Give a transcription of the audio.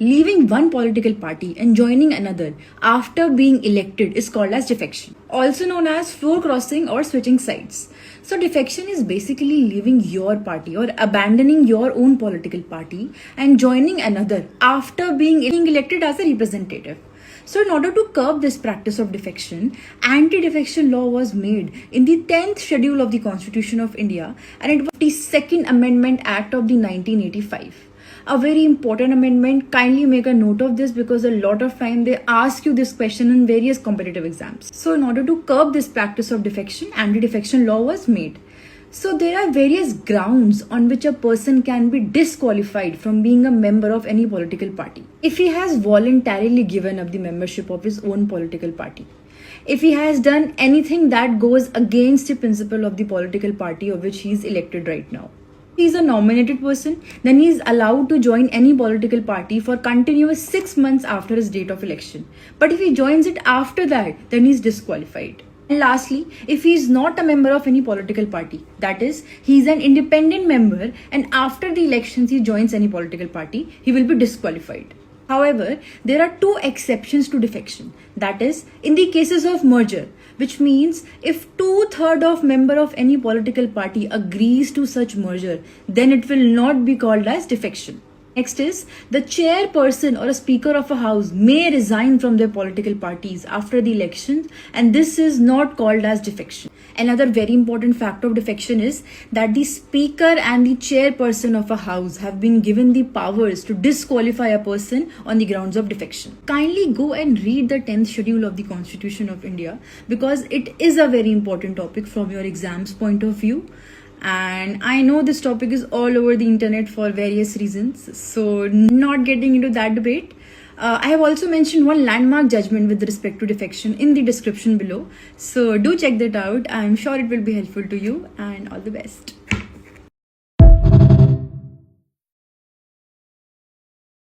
Leaving one political party and joining another after being elected is called as defection, also known as floor crossing or switching sides. So, defection is basically leaving your party or abandoning your own political party and joining another after being elected as a representative. So, in order to curb this practice of defection, anti-defection law was made in the 10th schedule of the Constitution of India, and it was the Second Amendment Act of the 1985. A very important amendment. Kindly make a note of this because a lot of time they ask you this question in various competitive exams. So in order to curb this practice of defection, anti-defection law was made. So there are various grounds on which a person can be disqualified from being a member of any political party. If he has voluntarily given up the membership of his own political party, if he has done anything that goes against the principle of the political party of which he is elected right now, he is a nominated person, then he is allowed to join any political party for continuous 6 months after his date of election. But if he joins it after that, then he is disqualified. And lastly, if he is not a member of any political party, that is, he is an independent member and after the elections he joins any political party, he will be disqualified. However, there are two exceptions to defection. That is, in the cases of merger, which means if 2/3 of member of any political party agrees to such merger, then it will not be called as defection. Next is, the chairperson or a speaker of a house may resign from their political parties after the election, and this is not called as defection. Another very important fact of defection is that the speaker and the chairperson of a house have been given the powers to disqualify a person on the grounds of defection. Kindly go and read the 10th schedule of the Constitution of India because it is a very important topic from your exams point of view. And I know this topic is all over the internet for various reasons, so not getting into that debate. I have also mentioned one landmark judgment with respect to defection in the description below, so do check that out. I'm sure it will be helpful to you, and all the best.